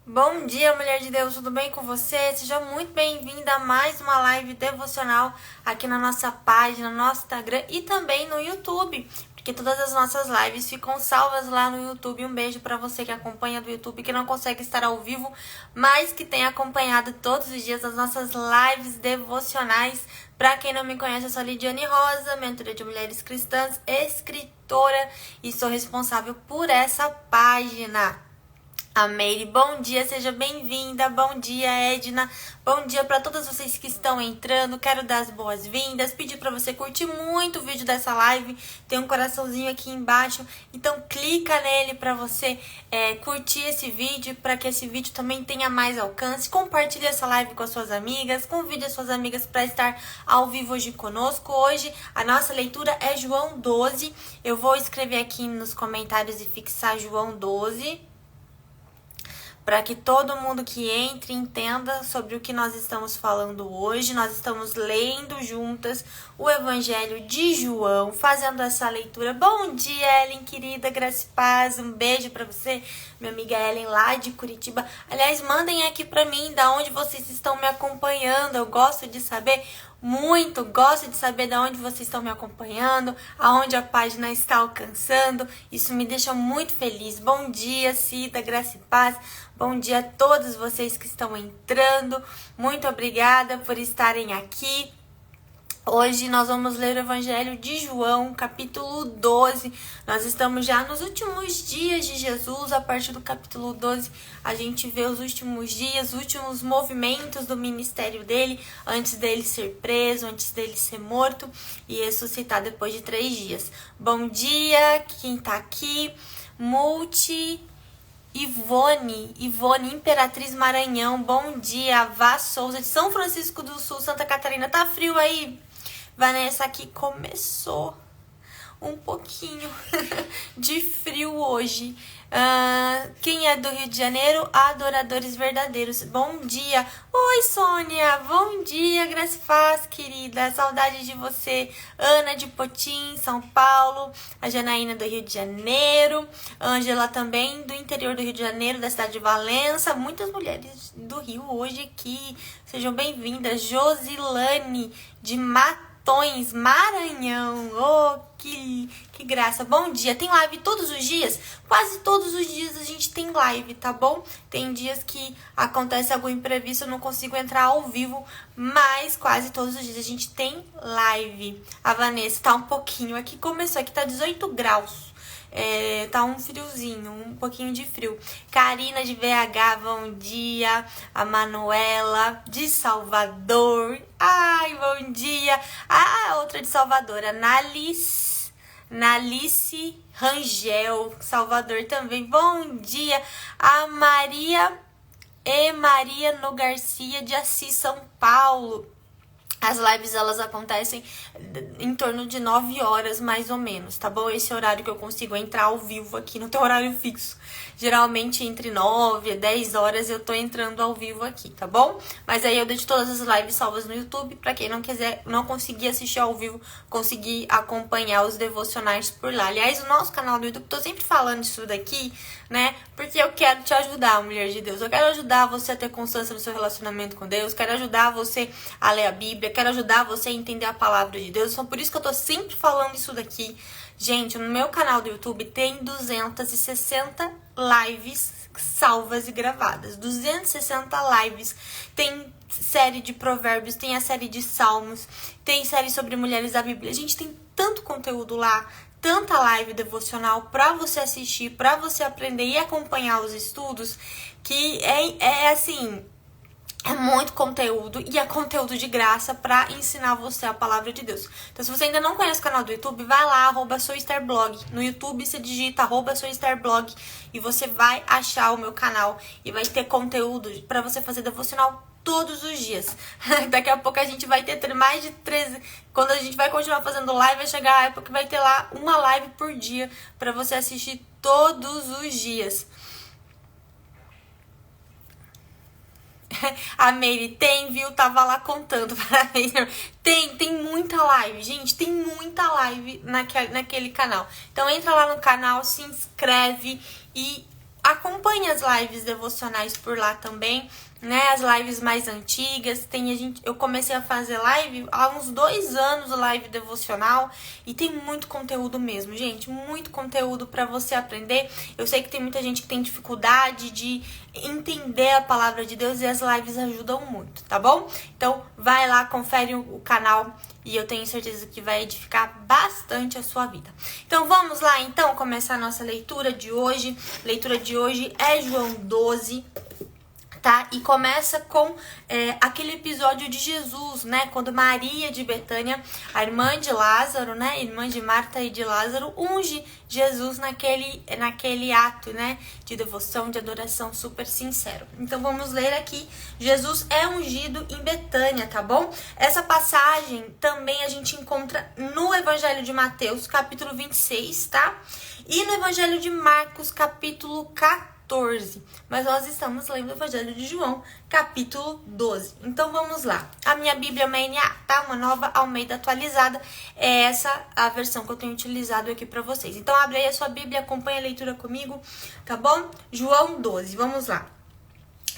Bom dia, mulher de Deus, tudo bem com você? Seja muito bem-vinda a mais uma live devocional aqui na nossa página, no nosso Instagram e também no YouTube, porque todas as nossas lives ficam salvas lá no YouTube. Um beijo para você que acompanha do YouTube, que não consegue estar ao vivo, mas que tem acompanhado todos os dias as nossas lives devocionais. Para quem não me conhece, eu sou a Lidiane Rosa, mentora de mulheres cristãs, escritora e sou responsável por essa página. A Meire, bom dia, seja bem-vinda. Bom dia, Edna. Bom dia para todas vocês que estão entrando. Quero dar as boas-vindas. Pedir para você curtir muito o vídeo dessa live. Tem um coraçãozinho aqui embaixo. Então clica nele para você curtir esse vídeo, para que esse vídeo também tenha mais alcance. Compartilhe essa live com as suas amigas. Convide as suas amigas para estar ao vivo hoje conosco. Hoje a nossa leitura é João 12. Eu vou escrever aqui nos comentários e fixar João 12. Para que todo mundo que entre entenda sobre o que nós estamos falando hoje. Nós estamos lendo juntas o Evangelho de João, fazendo essa leitura. Bom dia, Ellen, querida, graça e paz. Um beijo para você, minha amiga Ellen, lá de Curitiba. Aliás, mandem aqui para mim da onde vocês estão me acompanhando. Eu gosto de saber muito, gosto de saber de onde vocês estão me acompanhando, aonde a página está alcançando. Isso me deixa muito feliz. Bom dia, Cida, graça e paz. Bom dia a todos vocês que estão entrando. Muito obrigada por estarem aqui. Hoje nós vamos ler o Evangelho de João, capítulo 12. Nós estamos já nos últimos dias de Jesus. A partir do capítulo 12, a gente vê os últimos dias, os últimos movimentos do ministério dele, antes dele ser preso, antes dele ser morto e ressuscitar depois de 3 dias. Bom dia, quem tá aqui? Ivone, Imperatriz Maranhão, bom dia. Vá Souza, de São Francisco do Sul, Santa Catarina. Tá frio aí? Vanessa, aqui começou um pouquinho de frio hoje. Quem é do Rio de Janeiro? Adoradores verdadeiros. Bom dia. Oi, Sônia. Bom dia, Graça Faz, querida. Saudade de você. Ana de Potim, São Paulo. A Janaína do Rio de Janeiro. Ângela também do interior do Rio de Janeiro, da cidade de Valença. Muitas mulheres do Rio hoje aqui. Sejam bem-vindas. Josilane de Maranhão. Oh, que graça. Bom dia. Tem live todos os dias? Quase todos os dias a gente tem live, tá bom? Tem dias que acontece algum imprevisto, eu não consigo entrar ao vivo, mas quase todos os dias a gente tem live. A Vanessa tá um pouquinho aqui, começou aqui, tá 18 graus. Tá um friozinho, um pouquinho de frio. Karina de VH, bom dia. A Manuela de Salvador. Ai, bom dia. Outra de Salvador, a Nalice Rangel, Salvador também. Bom dia. A Maria no Garcia de Assis, São Paulo. As lives, elas acontecem em torno de 9 horas, mais ou menos, tá bom? Esse horário que eu consigo entrar ao vivo aqui, não tem horário fixo. Geralmente, entre 9 e 10 horas, eu tô entrando ao vivo aqui, tá bom? Mas aí eu deixo todas as lives salvas no YouTube, pra quem não conseguir assistir ao vivo, conseguir acompanhar os devocionais por lá. Aliás, o nosso canal do YouTube, tô sempre falando disso daqui, né? Porque eu quero te ajudar, mulher de Deus. Eu quero ajudar você a ter constância no seu relacionamento com Deus. Quero ajudar você a ler a Bíblia. Quero ajudar você a entender a palavra de Deus. Então, por isso que eu tô sempre falando isso daqui. Gente, no meu canal do YouTube tem 260 lives salvas e gravadas. 260 lives. Tem série de provérbios, tem a série de salmos, tem série sobre mulheres da Bíblia. Gente, tem tanto conteúdo lá, tanta live devocional pra você assistir, pra você aprender e acompanhar os estudos, que assim, é muito conteúdo e é conteúdo de graça pra ensinar você a palavra de Deus. Então, se você ainda não conhece o canal do YouTube, vai lá, @souestarblog. No YouTube, você digita @souestarblog e você vai achar o meu canal e vai ter conteúdo pra você fazer devocional todos os dias. Daqui a pouco a gente vai ter mais de 13. Quando a gente vai continuar fazendo live, vai chegar a época que vai ter lá uma live por dia pra você assistir todos os dias. A Meire tem, viu? Tava lá contando. Parabéns. Tem muita live, gente. Tem muita live naquele canal. Então entra lá no canal, se inscreve e acompanhe as lives devocionais por lá também, né? As lives mais antigas. Eu comecei a fazer live há uns 2 anos, live devocional, e tem muito conteúdo mesmo, gente, muito conteúdo para você aprender. Eu sei que tem muita gente que tem dificuldade de entender a palavra de Deus, e as lives ajudam muito, tá bom? Então vai lá, confere o canal, e eu tenho certeza que vai edificar bastante a sua vida. Então vamos lá, então, começar a nossa leitura de hoje. A leitura de hoje é João 12, tá? E começa com aquele episódio de Jesus, né? Quando Maria de Betânia, a irmã de Lázaro, né? Irmã de Marta e de Lázaro, unge Jesus naquele ato, né? De devoção, de adoração super sincero. Então vamos ler aqui. Jesus é ungido em Betânia, tá bom? Essa passagem também a gente encontra no Evangelho de Mateus, capítulo 26, tá? E no Evangelho de Marcos, capítulo 14. Mas nós estamos lendo o Evangelho de João, capítulo 12. Então vamos lá. A minha Bíblia é uma NA, tá? Uma Nova Almeida atualizada. É essa a versão que eu tenho utilizado aqui para vocês. Então abre aí a sua Bíblia, acompanha a leitura comigo, tá bom? João 12, vamos lá.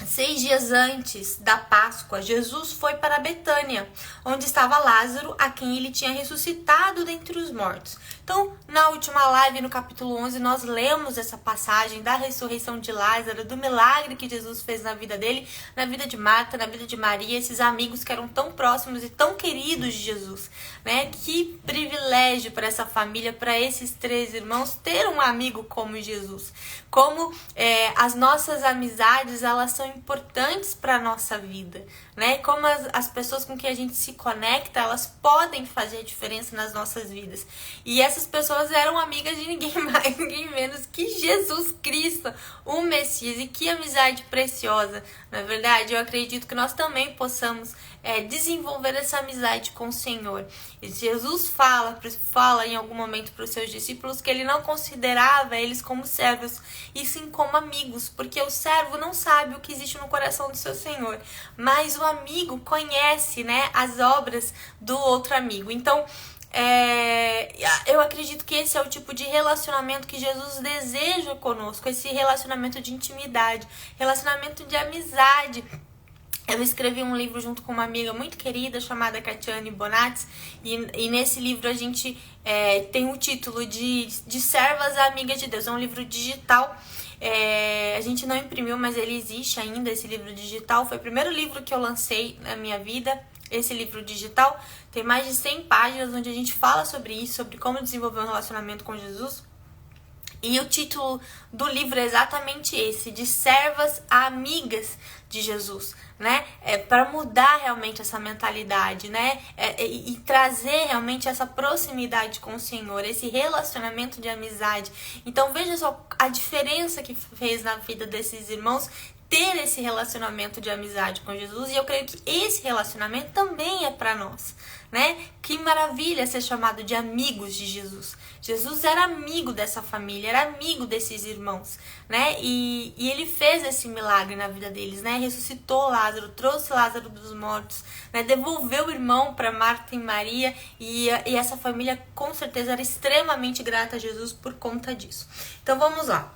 6 dias antes da Páscoa, Jesus foi para Betânia, onde estava Lázaro, a quem ele tinha ressuscitado dentre os mortos. Então, na última live, no capítulo 11, nós lemos essa passagem da ressurreição de Lázaro, do milagre que Jesus fez na vida dele, na vida de Marta, na vida de Maria, esses amigos que eram tão próximos e tão queridos de Jesus, né? Que privilégio para essa família, para esses 3 irmãos, ter um amigo como Jesus. Como as nossas amizades, elas são importantes para a nossa vida, né? Como as pessoas com quem a gente se conecta, elas podem fazer diferença nas nossas vidas. E essas pessoas eram amigas de ninguém mais, ninguém menos que Jesus Cristo, o Messias. E que amizade preciosa, na verdade. Eu acredito que nós também possamos desenvolver essa amizade com o Senhor. E Jesus fala em algum momento para os seus discípulos que ele não considerava eles como servos, e sim como amigos, porque o servo não sabe o que existe no coração do seu Senhor, mas o amigo conhece, né, as obras do outro amigo. Então, eu acredito que esse é o tipo de relacionamento que Jesus deseja conosco, esse relacionamento de intimidade, relacionamento de amizade. Eu escrevi um livro junto com uma amiga muito querida chamada Catiane Bonatti, e nesse livro a gente tem o título de Servas Amigas de Deus. É um livro digital, a gente não imprimiu, mas ele existe ainda, esse livro digital. Foi o primeiro livro que eu lancei na minha vida, esse livro digital. Tem mais de 100 páginas onde a gente fala sobre isso, sobre como desenvolver um relacionamento com Jesus. E o título do livro é exatamente esse, de Servas Amigas de Jesus, né? Para mudar realmente essa mentalidade, né? E trazer realmente essa proximidade com o Senhor, esse relacionamento de amizade. Então veja só a diferença que fez na vida desses irmãos ter esse relacionamento de amizade com Jesus, e eu creio que esse relacionamento também é para nós, né? Que maravilha ser chamado de amigos de Jesus. Jesus era amigo dessa família, era amigo desses irmãos, né? E ele fez esse milagre na vida deles, né? Ressuscitou Lázaro, trouxe Lázaro dos mortos, né? Devolveu o irmão para Marta e Maria, e essa família com certeza era extremamente grata a Jesus por conta disso. Então vamos lá.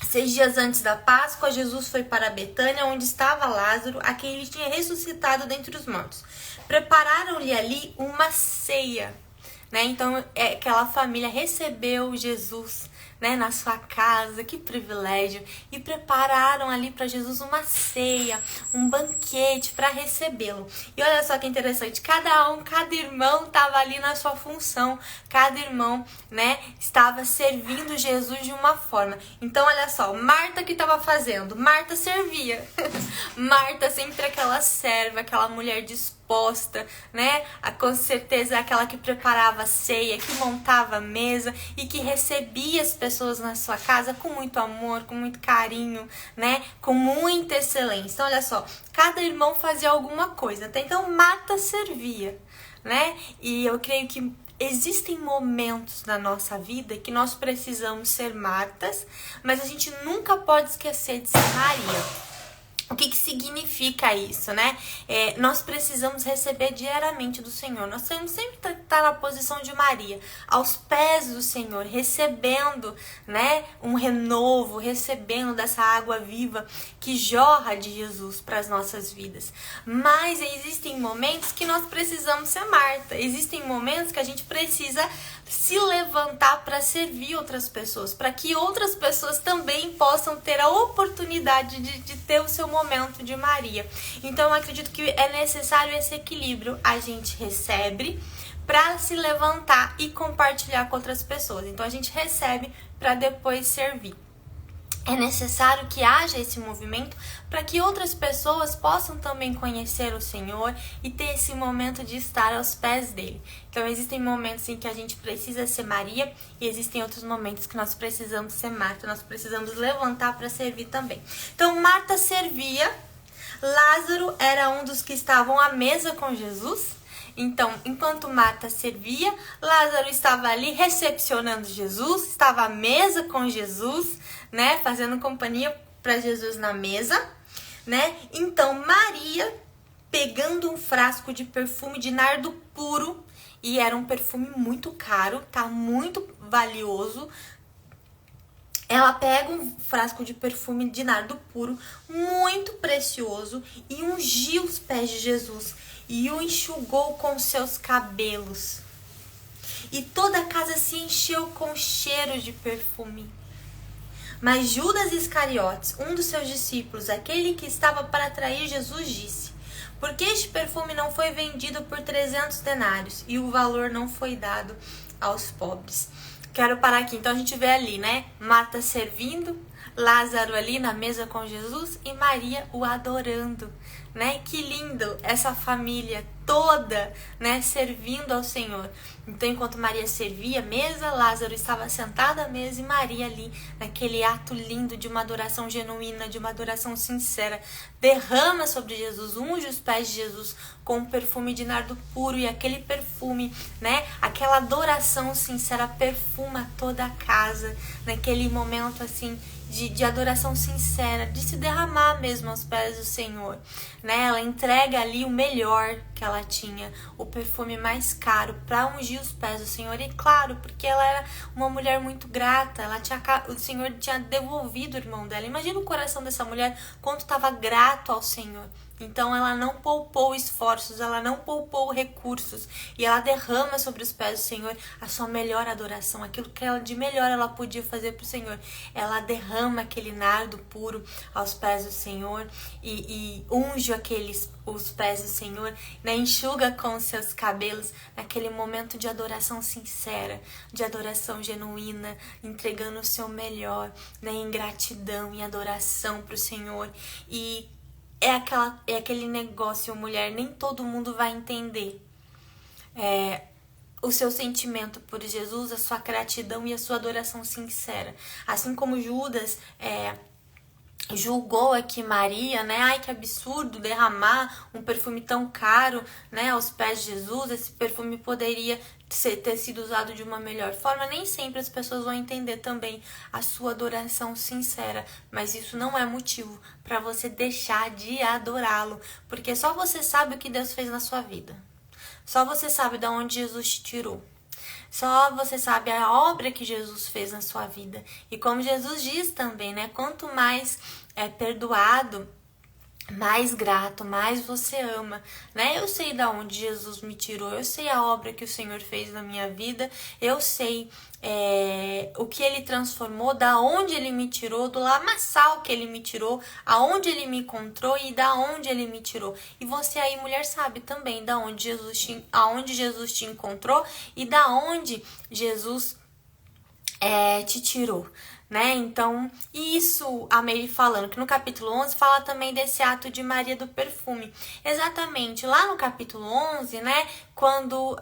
6 dias antes da Páscoa, Jesus foi para Betânia, onde estava Lázaro, a quem ele tinha ressuscitado dentre os mortos. Prepararam-lhe ali uma ceia, né? Então, aquela família recebeu Jesus, né, na sua casa, que privilégio, e prepararam ali para Jesus uma ceia, um banquete para recebê-lo. E olha só que interessante, cada irmão estava ali na sua função, cada irmão, né, estava servindo Jesus de uma forma. Então olha só, Marta que estava fazendo? Marta servia. Marta sempre aquela serva, aquela mulher disposta, né? Com certeza aquela que preparava a ceia, que montava a mesa e que recebia as pessoas na sua casa com muito amor, com muito carinho, né? Com muita excelência. Então, olha só, cada irmão fazia alguma coisa, até então Marta servia, né? E eu creio que existem momentos na nossa vida que nós precisamos ser Martas, mas a gente nunca pode esquecer de ser Maria. O que significa isso, né? Nós precisamos receber diariamente do Senhor. Nós temos sempre que estar na posição de Maria, aos pés do Senhor, recebendo, né, um renovo, recebendo dessa água viva que jorra de Jesus para as nossas vidas. Mas existem momentos que nós precisamos ser Marta. Existem momentos que a gente precisa se levantar para servir outras pessoas, para que outras pessoas também possam ter a oportunidade de ter o seu momento de Maria. Então eu acredito que é necessário esse equilíbrio. A gente recebe para se levantar e compartilhar com outras pessoas. Então a gente recebe para depois servir. É necessário que haja esse movimento para que outras pessoas possam também conhecer o Senhor e ter esse momento de estar aos pés dele. Então existem momentos em que a gente precisa ser Maria e existem outros momentos que nós precisamos ser Marta. Nós precisamos levantar para servir também. Então Marta servia, Lázaro era um dos que estavam à mesa com Jesus. Então, enquanto Marta servia, Lázaro estava ali recepcionando Jesus, estava à mesa com Jesus, né, fazendo companhia para Jesus na mesa, né? Então, Maria, pegando um frasco de perfume de nardo puro, e era um perfume muito caro, tá? Muito valioso. Ela pega um frasco de perfume de nardo puro, muito precioso, e ungiu os pés de Jesus e o enxugou com seus cabelos. E toda a casa se encheu com cheiro de perfume. Mas Judas Iscariotes, um dos seus discípulos, aquele que estava para trair Jesus, disse: por que este perfume não foi vendido por 300 denários e o valor não foi dado aos pobres? Quero parar aqui. Então a gente vê ali, né? Marta servindo, Lázaro ali na mesa com Jesus e Maria o adorando, né? Que lindo essa família toda, né, servindo ao Senhor. Então, enquanto Maria servia a mesa, Lázaro estava sentado à mesa e Maria ali, naquele ato lindo de uma adoração genuína, de uma adoração sincera, derrama sobre Jesus, unge os pés de Jesus com um perfume de nardo puro, e aquele perfume, né, aquela adoração sincera perfuma toda a casa, naquele momento assim de adoração sincera, de se derramar mesmo aos pés do Senhor, né? Ela entrega ali o melhor que ela tinha, o perfume mais caro, para ungir os pés do Senhor. E claro, porque ela era uma mulher muito grata, o Senhor tinha devolvido o irmão dela. Imagina o coração dessa mulher quanto estava grato ao Senhor. Então ela não poupou esforços, ela não poupou recursos, e ela derrama sobre os pés do Senhor a sua melhor adoração, aquilo que ela de melhor ela podia fazer para o Senhor. Ela derrama aquele nardo puro aos pés do Senhor e unge os pés do Senhor, né? Enxuga com os seus cabelos naquele momento de adoração sincera, de adoração genuína, entregando o seu melhor, né? Em gratidão e adoração para o Senhor. E é aquele negócio, mulher, nem todo mundo vai entender o seu sentimento por Jesus, a sua gratidão e a sua adoração sincera. Assim como Judas julgou aqui Maria, né? Ai, que absurdo derramar um perfume tão caro, né, aos pés de Jesus. Esse perfume poderia ter sido usado de uma melhor forma. Nem sempre as pessoas vão entender também a sua adoração sincera, mas isso não é motivo para você deixar de adorá-lo, porque só você sabe o que Deus fez na sua vida. Só você sabe de onde Jesus te tirou. Só você sabe a obra que Jesus fez na sua vida. E como Jesus diz também, né? Quanto mais perdoado, mais grato, mais você ama, né? Eu sei da onde Jesus me tirou, eu sei a obra que o Senhor fez na minha vida, eu sei o que Ele transformou, da onde Ele me tirou, do lamaçal que Ele me tirou, aonde Ele me encontrou e da onde Ele me tirou. E você aí, mulher, sabe também da onde aonde Jesus te encontrou e da onde Jesus te tirou, né? Então, isso a Mary falando, que no capítulo 11 fala também desse ato de Maria do perfume. Exatamente, lá no capítulo 11, né, quando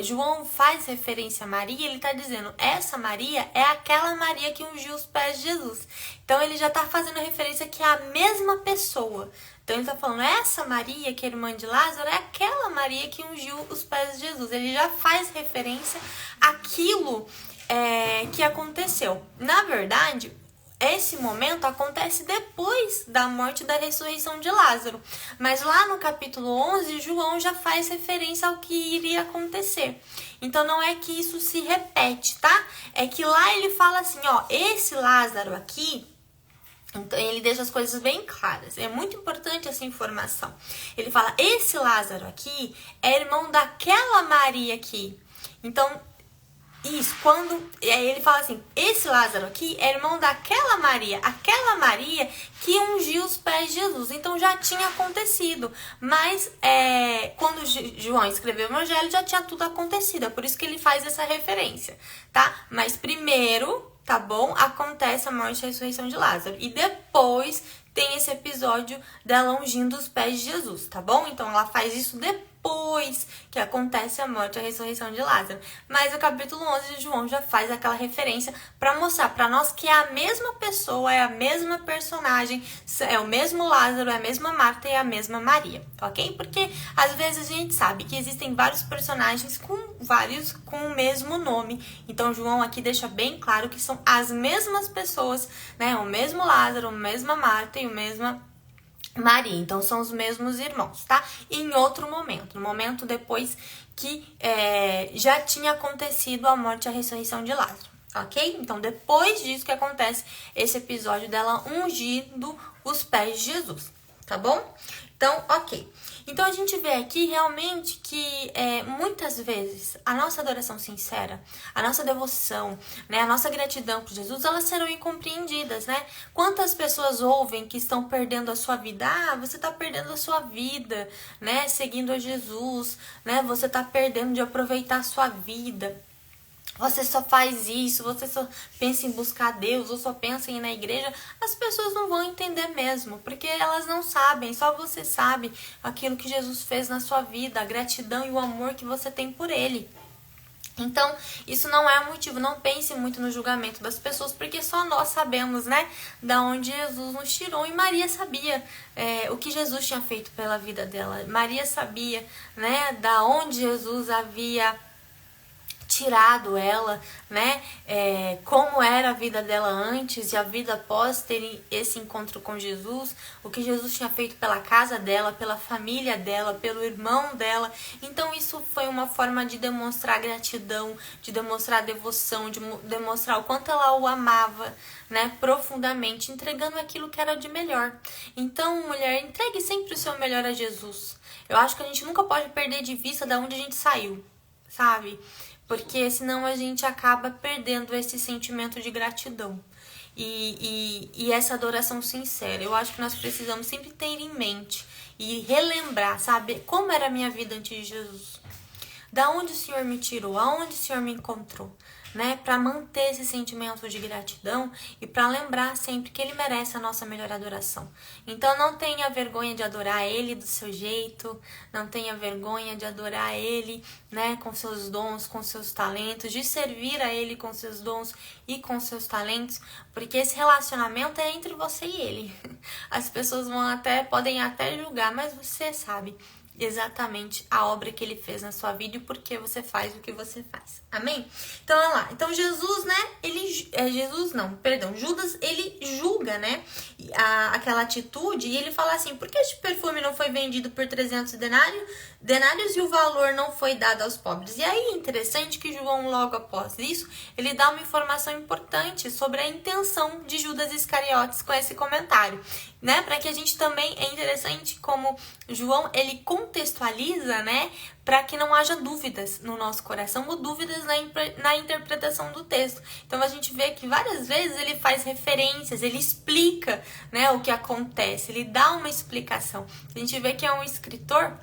João faz referência a Maria, ele tá dizendo, essa Maria é aquela Maria que ungiu os pés de Jesus. Então, ele já tá fazendo referência que é a mesma pessoa. Então, ele tá falando, essa Maria, que é irmã de Lázaro, é aquela Maria que ungiu os pés de Jesus. Ele já faz referência àquilo que aconteceu. Na verdade, esse momento acontece depois da morte e da ressurreição de Lázaro. Mas lá no capítulo 11, João já faz referência ao que iria acontecer. Então não é que isso se repete, tá? É que lá ele fala assim, ó, esse Lázaro aqui, então ele deixa as coisas bem claras. É muito importante essa informação. Ele fala, esse Lázaro aqui é irmão daquela Maria aqui. Então, isso, e aí ele fala assim, esse Lázaro aqui é irmão daquela Maria que ungiu os pés de Jesus. Então já tinha acontecido, mas quando João escreveu o Evangelho já tinha tudo acontecido, é por isso que ele faz essa referência, tá? Mas primeiro, tá bom, acontece a morte e a ressurreição de Lázaro, e depois tem esse episódio dela ungindo os pés de Jesus, tá bom? Então ela faz isso depois que acontece a morte e a ressurreição de Lázaro. Mas o capítulo 11 de João já faz aquela referência para mostrar para nós que é a mesma pessoa, é a mesma personagem, é o mesmo Lázaro, é a mesma Marta e é a mesma Maria, ok? Porque às vezes a gente sabe que existem vários personagens com o mesmo nome. Então João aqui deixa bem claro que são as mesmas pessoas, né? O mesmo Lázaro, a mesma Marta e o mesmo Maria, então são os mesmos irmãos, tá? E em outro momento, no momento depois que já tinha acontecido a morte e a ressurreição de Lázaro, ok? Então depois disso que acontece esse episódio dela ungindo os pés de Jesus, tá bom? Então, ok. Então a gente vê aqui realmente que muitas vezes a nossa adoração sincera, a nossa devoção, né, a nossa gratidão por Jesus, elas serão incompreendidas, né? Quantas pessoas ouvem que estão perdendo a sua vida? Ah, você está perdendo a sua vida, né? Seguindo a Jesus, né? Você está perdendo de aproveitar a sua vida. Você só faz isso, você só pensa em buscar Deus, ou só pensa em ir na igreja, as pessoas não vão entender mesmo, porque elas não sabem, só você sabe aquilo que Jesus fez na sua vida, a gratidão e o amor que você tem por Ele. Então, isso não é motivo, não pense muito no julgamento das pessoas, porque só nós sabemos, né, da onde Jesus nos tirou. E Maria sabia o que Jesus tinha feito pela vida dela. Maria sabia, né, da onde Jesus havia tirado ela, né, como era a vida dela antes e a vida após ter esse encontro com Jesus, o que Jesus tinha feito pela casa dela, pela família dela, pelo irmão dela. Então isso foi uma forma de demonstrar gratidão, de demonstrar devoção, de demonstrar o quanto ela o amava, né, profundamente, entregando aquilo que era de melhor. Então, mulher, entregue sempre o seu melhor a Jesus. Eu acho que a gente nunca pode perder de vista de onde a gente saiu, sabe? Porque senão a gente acaba perdendo esse sentimento de gratidão e essa adoração sincera. Eu acho que nós precisamos sempre ter em mente e relembrar, sabe? Como era a minha vida antes de Jesus? Da onde o Senhor me tirou? Aonde o Senhor me encontrou? Né? Para manter esse sentimento de gratidão e para lembrar sempre que Ele merece a nossa melhor adoração. Então não tenha vergonha de adorar Ele do seu jeito, não tenha vergonha de adorar Ele, né, com seus dons, com seus talentos, de servir a Ele com seus dons e com seus talentos, porque esse relacionamento é entre você e Ele. As pessoas podem até julgar, mas você sabe exatamente a obra que Ele fez na sua vida e por que você faz o que você faz. Amém? Então, olha lá. Então, Jesus, né? Judas, ele julga, né? Aquela atitude e ele fala assim, por que este perfume não foi vendido por 300 denários e o valor não foi dado aos pobres? E aí, é interessante que João, logo após isso, ele dá uma informação importante sobre a intenção de Judas Iscariotes com esse comentário, né? Para que a gente também, é interessante como João, ele contextualiza, né? Para que não haja dúvidas no nosso coração ou dúvidas na interpretação do texto. Então a gente vê que várias vezes ele faz referências, ele explica, né, o que acontece, ele dá uma explicação. A gente vê que é um escritor.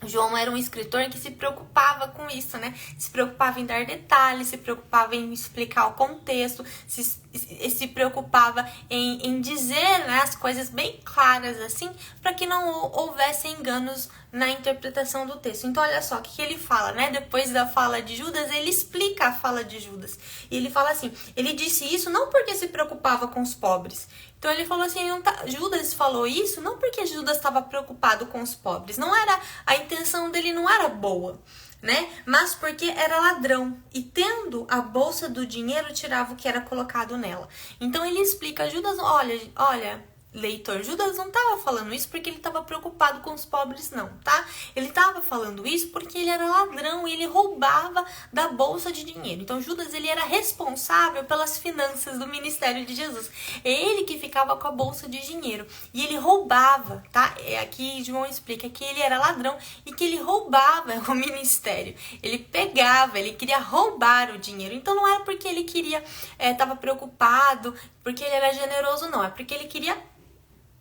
João era um escritor que se preocupava com isso, né? Se preocupava em dar detalhes, se preocupava em explicar o contexto, se preocupava em dizer, né, as coisas bem claras assim, para que não houvesse enganos na interpretação do texto. Então, olha só o que ele fala, né? Depois da fala de Judas, ele explica a fala de Judas. E ele fala assim, ele disse isso não porque se preocupava com os pobres. Então ele falou assim, Judas falou isso não porque Judas estava preocupado com os pobres. Não era, a intenção dele não era boa. né? Mas porque era ladrão e tendo a bolsa do dinheiro tirava o que era colocado nela. Então ele explica, Judas, olha, leitor, Judas não estava falando isso porque ele estava preocupado com os pobres, não, tá? Ele estava falando isso porque ele era ladrão e ele roubava da bolsa de dinheiro. Então Judas, ele era responsável pelas finanças do ministério de Jesus. É ele que ficava com a bolsa de dinheiro e ele roubava, tá? Aqui João explica que ele era ladrão e que ele roubava o ministério. Ele pegava, ele queria roubar o dinheiro. Então não era porque ele queria, estava preocupado, porque ele era generoso, não. É porque ele queria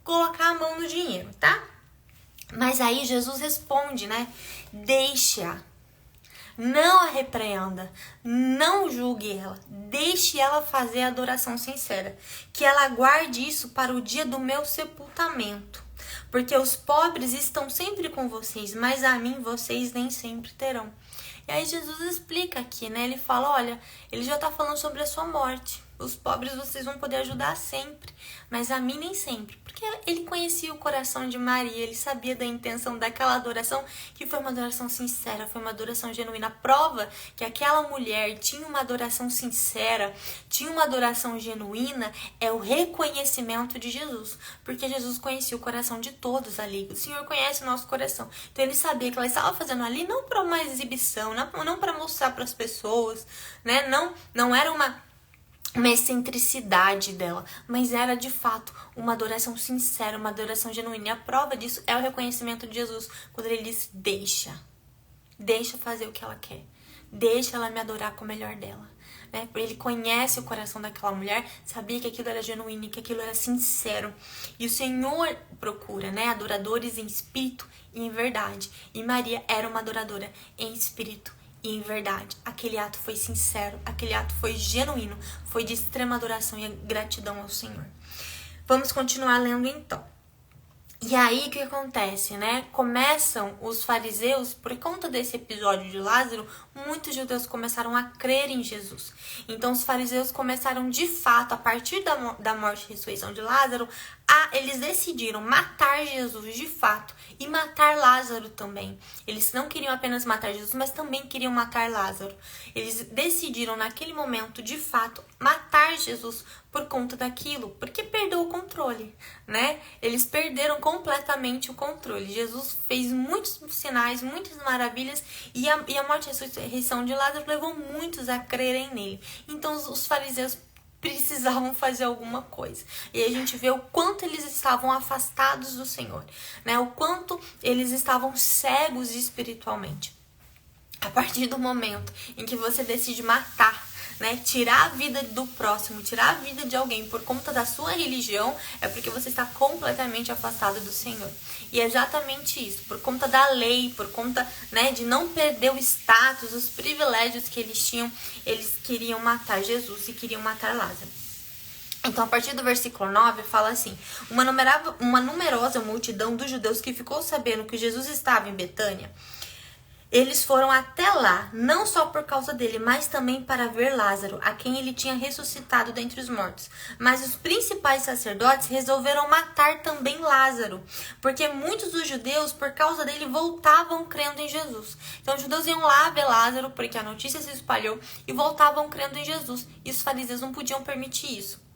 colocar a mão no dinheiro, tá? Mas aí Jesus responde, né? Deixa, não a repreenda, não julgue ela, deixe ela fazer a adoração sincera, que ela guarde isso para o dia do meu sepultamento, porque os pobres estão sempre com vocês, mas a mim vocês nem sempre terão. E aí Jesus explica aqui, né? Ele fala, olha, ele já tá falando sobre a sua morte. Os pobres vocês vão poder ajudar sempre, mas a mim nem sempre. Porque ele conhecia o coração de Maria, ele sabia da intenção daquela adoração, que foi uma adoração sincera, foi uma adoração genuína. A prova que aquela mulher tinha uma adoração sincera, tinha uma adoração genuína, é o reconhecimento de Jesus. Porque Jesus conhecia o coração de todos ali. O Senhor conhece o nosso coração. Então ele sabia que ela estava fazendo ali não para uma exibição, não para mostrar para as pessoas, né? Não era uma excentricidade dela, mas era de fato uma adoração sincera, uma adoração genuína. E a prova disso é o reconhecimento de Jesus, quando ele disse, deixa fazer o que ela quer, deixa ela me adorar com o melhor dela, né? Ele conhece o coração daquela mulher, sabia que aquilo era genuíno e que aquilo era sincero. E o Senhor procura, né, adoradores em espírito e em verdade. E Maria era uma adoradora em espírito e em verdade. Aquele ato foi sincero, aquele ato foi genuíno, foi de extrema adoração e gratidão ao Senhor. Vamos continuar lendo então. E aí o que acontece, né? Começam os fariseus, por conta desse episódio de Lázaro, muitos judeus começaram a crer em Jesus. Então os fariseus começaram de fato, a partir da morte e ressurreição de Lázaro, eles decidiram matar Jesus de fato e matar Lázaro também. Eles não queriam apenas matar Jesus, mas também queriam matar Lázaro. Eles decidiram naquele momento, de fato, matar Jesus por conta daquilo, porque perdeu o controle, né? Eles perderam completamente o controle. Jesus fez muitos sinais, muitas maravilhas, e a morte e a ressurreição de Lázaro levou muitos a crerem nele. Então os fariseus precisavam fazer alguma coisa. E aí a gente vê o quanto eles estavam afastados do Senhor, né? O quanto eles estavam cegos espiritualmente. A partir do momento em que você decide matar, né, tirar a vida do próximo, tirar a vida de alguém por conta da sua religião, é porque você está completamente afastado do Senhor. E é exatamente isso, por conta da lei, por conta, né, de não perder o status, os privilégios que eles tinham, eles queriam matar Jesus e queriam matar Lázaro. Então, a partir do versículo 9, fala assim, uma numerosa multidão dos judeus que ficou sabendo que Jesus estava em Betânia, eles foram até lá, não só por causa dele, mas também para ver Lázaro, a quem ele tinha ressuscitado dentre os mortos. Mas os principais sacerdotes resolveram matar também Lázaro, porque muitos dos judeus, por causa dele, voltavam crendo em Jesus. Então os judeus iam lá ver Lázaro, porque a notícia se espalhou, e voltavam crendo em Jesus. E os fariseus não podiam permitir isso.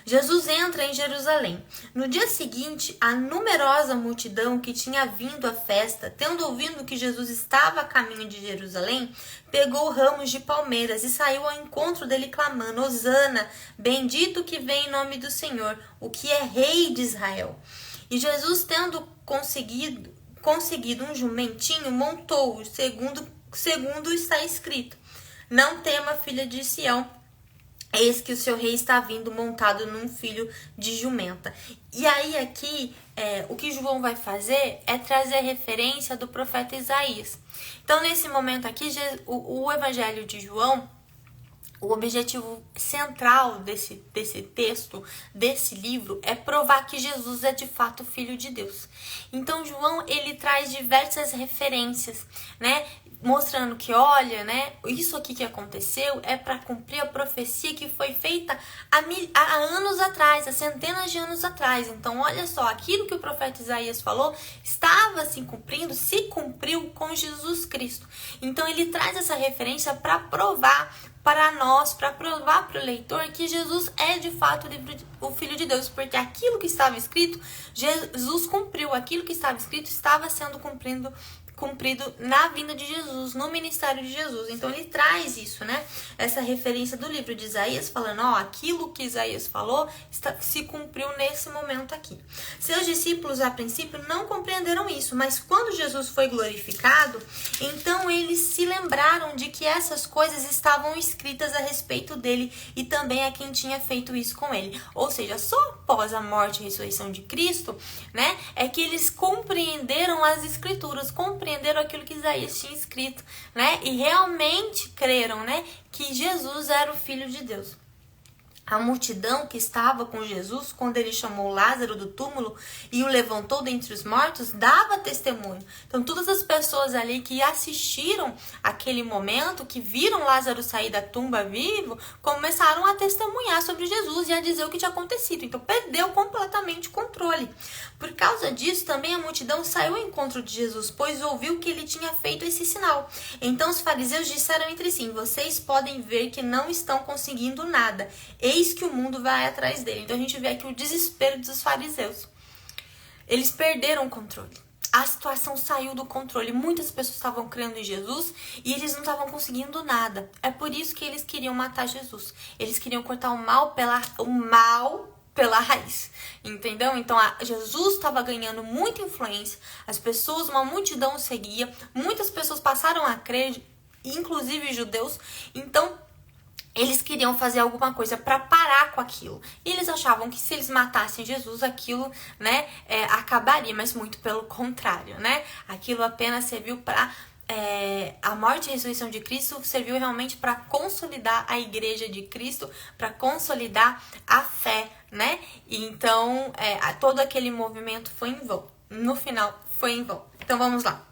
Jesus entra em Jerusalém. No dia seguinte, a numerosa multidão que tinha vindo à festa, tendo ouvido que Jesus estava a caminho de Jerusalém, pegou ramos de palmeiras e saiu ao encontro dele clamando, Hosana, bendito que vem em nome do Senhor, o que é rei de Israel. E Jesus, tendo conseguido um jumentinho, montou-o, segundo está escrito, não tema, filha de Sião, eis que o seu rei está vindo montado num filho de jumenta. E aí aqui, o que João vai fazer é trazer referência do profeta Isaías. Então, nesse momento aqui, o evangelho de João, O objetivo central desse texto, desse livro, é provar que Jesus é de fato Filho de Deus. Então, João, ele traz diversas referências, né? Mostrando que, olha, né, isso aqui que aconteceu é para cumprir a profecia que foi feita há anos atrás, há centenas de anos atrás. Então, olha só, aquilo que o profeta Isaías falou estava se cumprindo, se cumpriu com Jesus Cristo. Então, ele traz essa referência para provar para nós, para provar para o leitor que Jesus é de fato o Filho de Deus, porque aquilo que estava escrito, Jesus cumpriu, aquilo que estava escrito estava sendo cumprido na vinda de Jesus, no ministério de Jesus. Então ele traz isso, né? Essa referência do livro de Isaías, falando, ó, aquilo que Isaías falou se cumpriu nesse momento aqui. Seus discípulos, a princípio, não compreenderam isso, mas quando Jesus foi glorificado, então eles se lembraram de que essas coisas estavam escritas a respeito dele e também a quem tinha feito isso com ele. Ou seja, só após a morte e ressurreição de Cristo, né, é que eles compreenderam as escrituras, compreenderam aquilo que Isaías tinha escrito, né? E realmente creram, né, que Jesus era o Filho de Deus. A multidão que estava com Jesus quando ele chamou Lázaro do túmulo e o levantou dentre os mortos dava testemunho. Então todas as pessoas ali que assistiram aquele momento, que viram Lázaro sair da tumba vivo, começaram a testemunhar sobre Jesus e a dizer o que tinha acontecido. Então perdeu completamente o controle. Por causa disso, também a multidão saiu ao encontro de Jesus, pois ouviu que ele tinha feito esse sinal. Então os fariseus disseram entre si, vocês podem ver que não estão conseguindo nada. Eis que o mundo vai atrás dele. Então a gente vê aqui o desespero dos fariseus. Eles perderam o controle. A situação saiu do controle. Muitas pessoas estavam crendo em Jesus e eles não estavam conseguindo nada. É por isso que eles queriam matar Jesus. Eles queriam cortar o mal pela raiz, entendeu? Então Jesus estava ganhando muita influência, as pessoas, uma multidão o seguia, muitas pessoas passaram a crer, inclusive judeus. Então eles queriam fazer alguma coisa para parar com aquilo. E eles achavam que se eles matassem Jesus, aquilo, né, acabaria, mas muito pelo contrário, né? Aquilo apenas serviu para a morte e a ressurreição de Cristo serviu realmente para consolidar a igreja de Cristo, para consolidar a fé, né? E então, todo aquele movimento foi em vão. No final, foi em vão. Então, vamos lá.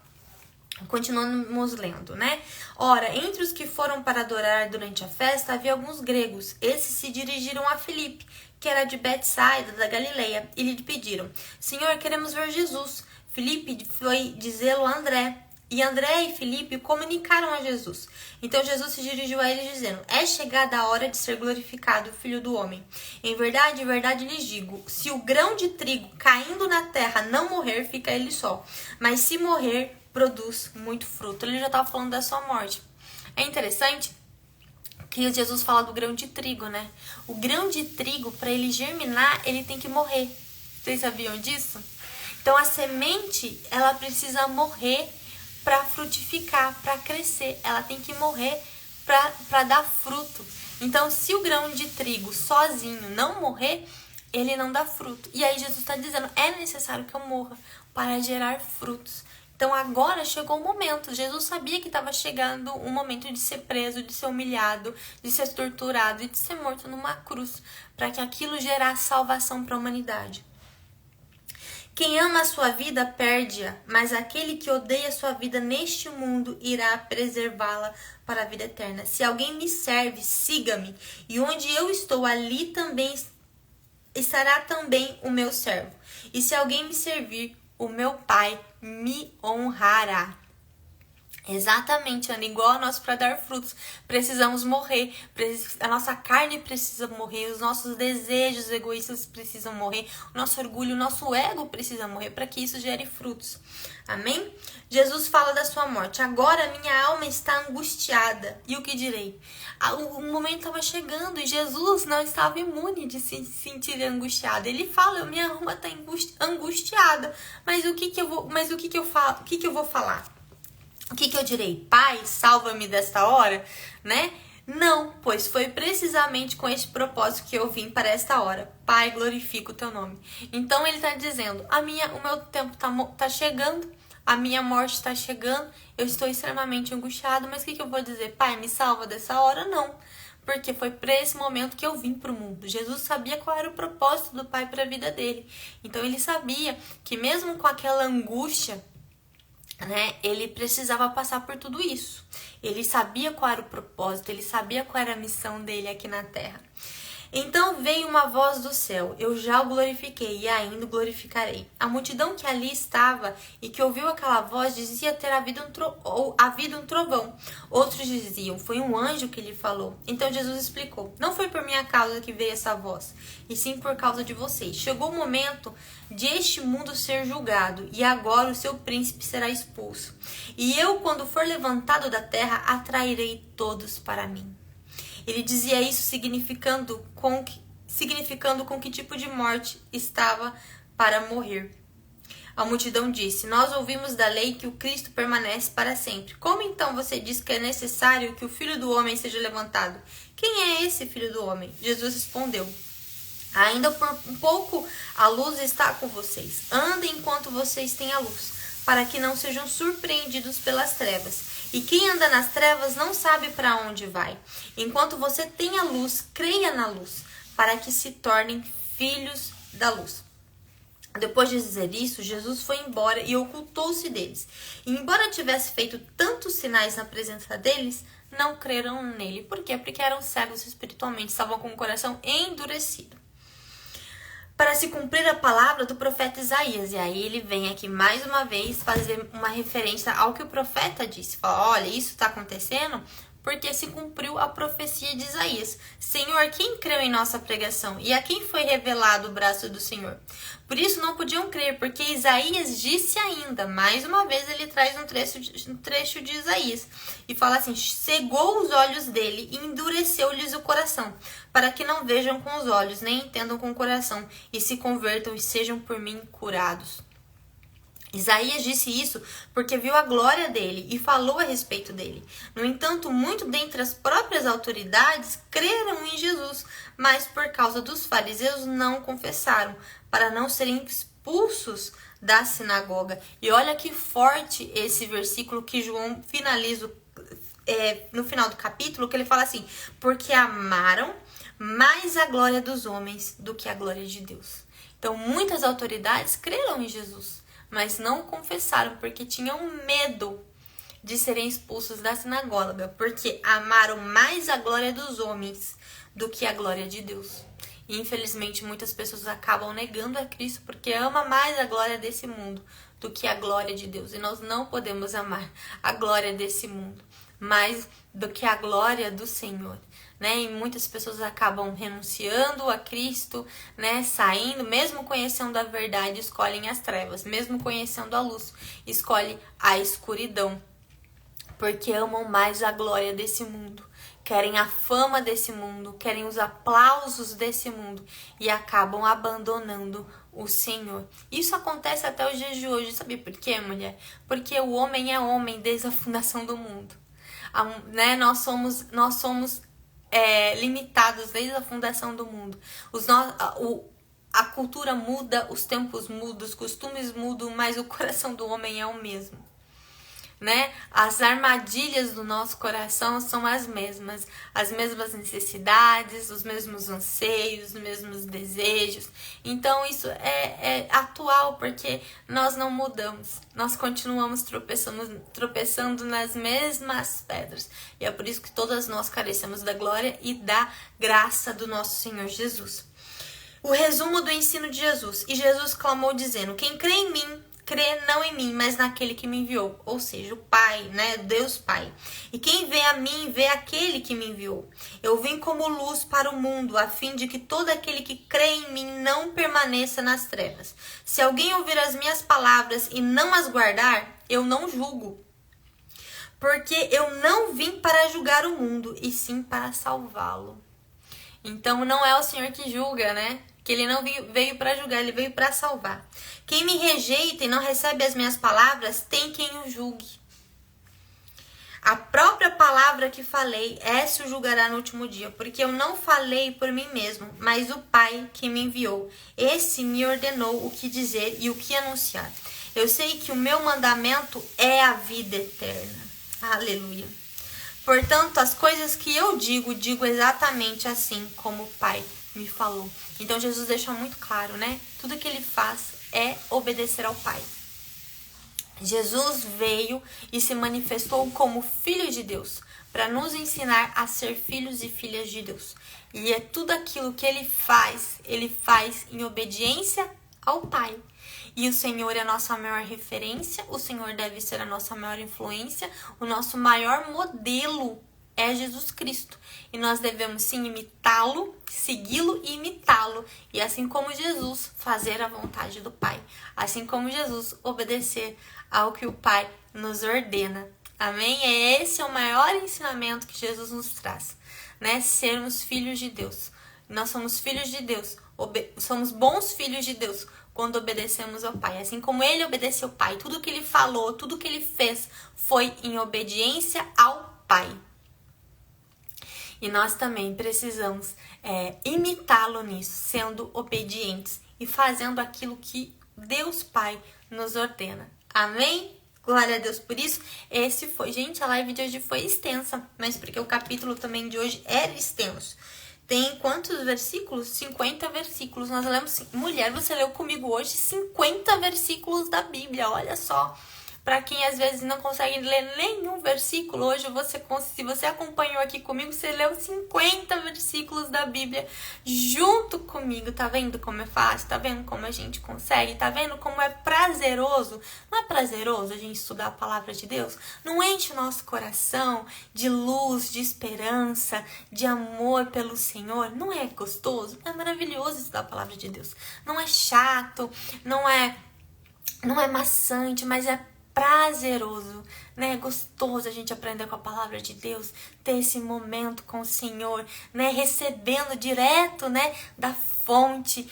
Continuamos lendo, né? Ora, entre os que foram para adorar durante a festa, havia alguns gregos. Esses se dirigiram a Filipe, que era de Betsaida, da Galileia, e lhe pediram, Senhor, queremos ver Jesus. Filipe foi dizê-lo a André. E André e Filipe comunicaram a Jesus. Então Jesus se dirigiu a eles dizendo, é chegada a hora de ser glorificado o Filho do Homem. Em verdade lhes digo, se o grão de trigo caindo na terra não morrer, fica ele só. Mas se morrer, produz muito fruto. Ele já estava falando da sua morte. É interessante que Jesus fala do grão de trigo, né? O grão de trigo, para ele germinar, ele tem que morrer. Vocês sabiam disso? Então a semente, ela precisa morrer para frutificar, para crescer. Ela tem que morrer para dar fruto. Então, se o grão de trigo sozinho não morrer, ele não dá fruto. E aí Jesus está dizendo, é necessário que eu morra para gerar frutos. Então, agora chegou o momento. Jesus sabia que estava chegando o momento de ser preso, de ser humilhado, de ser torturado e de ser morto numa cruz, para que aquilo gerasse salvação para a humanidade. Quem ama a sua vida perde-a, mas aquele que odeia a sua vida neste mundo irá preservá-la para a vida eterna. Se alguém me serve, siga-me, e onde eu estou, ali também estará também o meu servo. E se alguém me servir, o meu Pai me honrará. Exatamente, Ana, igual a nós, para dar frutos, precisamos morrer, a nossa carne precisa morrer, os nossos desejos egoístas precisam morrer, o nosso orgulho, o nosso ego precisa morrer para que isso gere frutos. Amém? Jesus fala da sua morte. Agora minha alma está angustiada. E o que direi? O momento estava chegando e Jesus não estava imune de se sentir angustiado. Ele fala, minha alma está angustiada. Mas o que eu vou falar? O que eu direi? Pai, salva-me desta hora, né? Não, pois foi precisamente com este propósito que eu vim para esta hora. Pai, glorifica o teu nome. Então ele está dizendo, o meu tempo tá chegando, a minha morte está chegando, eu estou extremamente angustiado, mas o que eu vou dizer? Pai, me salva dessa hora? Não. porque foi para esse momento que eu vim para o mundo. Jesus sabia qual era o propósito do Pai para a vida dele. Então ele sabia que mesmo com aquela angústia, né, ele precisava passar por tudo isso. Ele sabia qual era o propósito, ele sabia qual era a missão dele aqui na terra. Então veio uma voz do céu: eu já o glorifiquei e ainda o glorificarei. A multidão que ali estava e que ouviu aquela voz dizia ter havido um trovão. Outros diziam: foi um anjo que lhe falou. Então Jesus explicou: não foi por minha causa que veio essa voz, e sim por causa de vocês. Chegou o momento de este mundo ser julgado, e agora o seu príncipe será expulso. E eu, quando for levantado da terra, atrairei todos para mim. Ele dizia isso significando com que tipo de morte estava para morrer. A multidão disse: nós ouvimos da lei que o Cristo permanece para sempre. Como então você diz que é necessário que o Filho do Homem seja levantado? Quem é esse Filho do Homem? Jesus respondeu: ainda por um pouco a luz está com vocês. Andem enquanto vocês têm a luz, para que não sejam surpreendidos pelas trevas. E quem anda nas trevas não sabe para onde vai. Enquanto você tem a luz, creia na luz, para que se tornem filhos da luz. Depois de dizer isso, Jesus foi embora e ocultou-se deles. E embora tivesse feito tantos sinais na presença deles, não creram nele. Por quê? Porque eram cegos espiritualmente, estavam com o coração endurecido. Para se cumprir a palavra do profeta Isaías. E aí ele vem aqui mais uma vez fazer uma referência ao que o profeta disse. Fala: olha, isso está acontecendo porque se cumpriu a profecia de Isaías. Senhor, quem creu em nossa pregação? E a quem foi revelado o braço do Senhor? Por isso não podiam crer, porque Isaías disse ainda. Mais uma vez ele traz um trecho de Isaías. E fala assim: cegou os olhos dele e endureceu-lhes o coração, para que não vejam com os olhos, nem entendam com o coração, e se convertam e sejam por mim curados. Isaías disse isso porque viu a glória dele e falou a respeito dele. No entanto, muito dentre as próprias autoridades creram em Jesus, mas por causa dos fariseus não confessaram, para não serem expulsos da sinagoga. E olha que forte esse versículo que João finaliza no final do capítulo, que ele fala assim: porque amaram mais a glória dos homens do que a glória de Deus. Então, muitas autoridades creram em Jesus, mas não confessaram, porque tinham medo de serem expulsos da sinagoga, porque amaram mais a glória dos homens do que a glória de Deus. E infelizmente muitas pessoas acabam negando a Cristo porque ama mais a glória desse mundo do que a glória de Deus. E nós não podemos amar a glória desse mundo mais do que a glória do Senhor, né? E muitas pessoas acabam renunciando a Cristo, né? Saindo, mesmo conhecendo a verdade, escolhem as trevas. Mesmo conhecendo a luz, escolhem a escuridão, porque amam mais a glória desse mundo, querem a fama desse mundo, querem os aplausos desse mundo e acabam abandonando o Senhor. Isso acontece até os dias de hoje. Sabe por quê, mulher? Porque o homem é homem desde a fundação do mundo. Né? Nós somos limitados desde a fundação do mundo. A cultura muda, os tempos mudam, os costumes mudam, mas o coração do homem é o mesmo, né? As armadilhas do nosso coração são as mesmas necessidades, os mesmos anseios, os mesmos desejos. Então isso é atual, porque nós não mudamos, nós continuamos tropeçando nas mesmas pedras, e é por isso que todas nós carecemos da glória e da graça do nosso Senhor Jesus. O resumo do ensino de Jesus: e Jesus clamou dizendo: quem crê em mim, crê não em mim, mas naquele que me enviou. Ou seja, o Pai, né? Deus Pai. E quem vê a mim, vê aquele que me enviou. Eu vim como luz para o mundo, a fim de que todo aquele que crê em mim não permaneça nas trevas. Se alguém ouvir as minhas palavras e não as guardar, eu não julgo. Porque eu não vim para julgar o mundo, e sim para salvá-lo. Então não é o Senhor que julga, né? Que ele não veio para julgar, ele veio para salvar. Quem me rejeita e não recebe as minhas palavras, tem quem o julgue. A própria palavra que falei, essa o julgará no último dia, porque eu não falei por mim mesmo, mas o Pai que me enviou. Esse me ordenou o que dizer e o que anunciar. Eu sei que o meu mandamento é a vida eterna. Aleluia. Portanto, as coisas que eu digo exatamente assim como o Pai me falou. Então, Jesus deixa muito claro, né? Tudo que ele faz é obedecer ao Pai. Jesus veio e se manifestou como Filho de Deus, para nos ensinar a ser filhos e filhas de Deus. E é tudo aquilo que ele faz em obediência ao Pai. E o Senhor é a nossa maior referência, o Senhor deve ser a nossa maior influência, o nosso maior modelo é Jesus Cristo. E nós devemos sim imitá-lo, segui-lo e imitá-lo. E assim como Jesus, fazer a vontade do Pai. Assim como Jesus, obedecer ao que o Pai nos ordena. Amém? Esse é o maior ensinamento que Jesus nos traz, né? Sermos filhos de Deus. Nós somos filhos de Deus, somos bons filhos de Deus quando obedecemos ao Pai. Assim como ele obedeceu ao Pai, tudo que ele falou, tudo que ele fez foi em obediência ao Pai. E nós também precisamos imitá-lo nisso, sendo obedientes e fazendo aquilo que Deus Pai nos ordena. Amém? Glória a Deus por isso. Gente, a live de hoje foi extensa, mas porque o capítulo também de hoje era extenso. Tem quantos versículos? 50 versículos. Nós lemos, mulher, você leu comigo hoje 50 versículos da Bíblia, olha só. Para quem às vezes não consegue ler nenhum versículo, hoje se você acompanhou aqui comigo, você leu 50 versículos da Bíblia junto comigo. Tá vendo como é fácil? Tá vendo como a gente consegue? Tá vendo como é prazeroso? Não é prazeroso a gente estudar a palavra de Deus? Não enche o nosso coração de luz, de esperança, de amor pelo Senhor? Não é gostoso? É maravilhoso estudar a palavra de Deus. Não é chato, não é maçante, mas é prazeroso, né? É gostoso a gente aprender com a palavra de Deus, ter esse momento com o Senhor, né? Recebendo direto, né? Da fonte,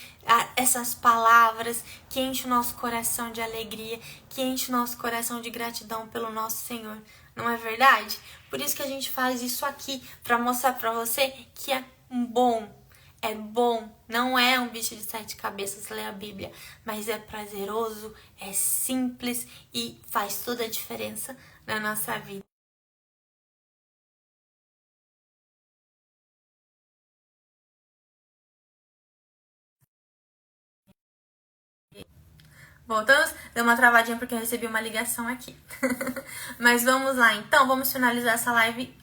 essas palavras que enchem o nosso coração de alegria, que enchem o nosso coração de gratidão pelo nosso Senhor. Não é verdade? Por isso que a gente faz isso aqui, para mostrar para você que é bom. É bom, não é um bicho de 7 cabeças ler a Bíblia, mas é prazeroso, é simples e faz toda a diferença na nossa vida. Voltamos? Deu uma travadinha porque eu recebi uma ligação aqui. Mas vamos lá, então. Vamos finalizar essa live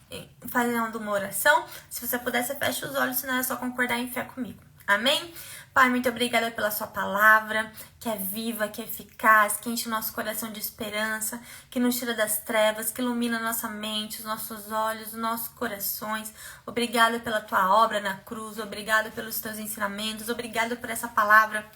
fazendo uma oração. Se você puder, você fecha os olhos, senão é só concordar em fé comigo. Amém? Pai, muito obrigada pela sua palavra, que é viva, que é eficaz, que enche o nosso coração de esperança, que nos tira das trevas, que ilumina a nossa mente, os nossos olhos, os nossos corações. Obrigada pela tua obra na cruz, obrigada pelos teus ensinamentos, obrigada por essa palavra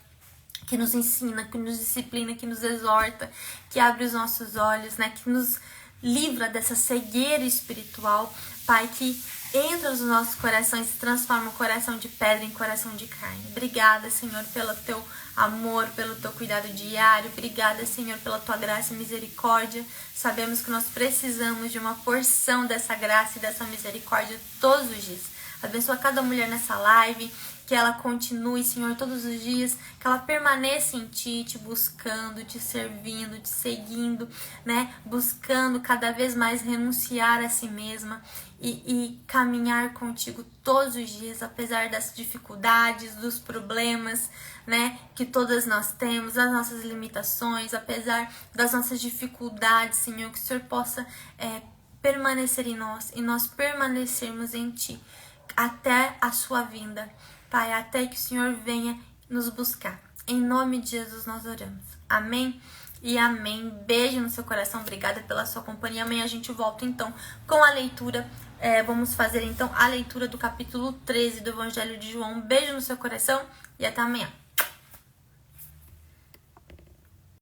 que nos ensina, que nos disciplina, que nos exorta, que abre os nossos olhos, né? Que nos livra dessa cegueira espiritual, Pai, que entra nos nossos corações e se transforma o coração de pedra em coração de carne. Obrigada, Senhor, pelo teu amor, pelo teu cuidado diário. Obrigada, Senhor, pela tua graça e misericórdia. Sabemos que nós precisamos de uma porção dessa graça e dessa misericórdia todos os dias. Abençoa cada mulher nessa live, que ela continue, Senhor, todos os dias, que ela permaneça em Ti, Te buscando, Te servindo, Te seguindo, né? Buscando cada vez mais renunciar a si mesma e caminhar contigo todos os dias, apesar das dificuldades, dos problemas, né? Que todas nós temos, das nossas limitações, apesar das nossas dificuldades, Senhor, que o Senhor possa permanecer em nós e nós permanecermos em Ti até a sua vinda. Pai, até que o Senhor venha nos buscar. Em nome de Jesus nós oramos. Amém e amém. Beijo no seu coração. Obrigada pela sua companhia. Amanhã a gente volta então com a leitura. Vamos fazer então a leitura do capítulo 13 do Evangelho de João. Beijo no seu coração e até amanhã.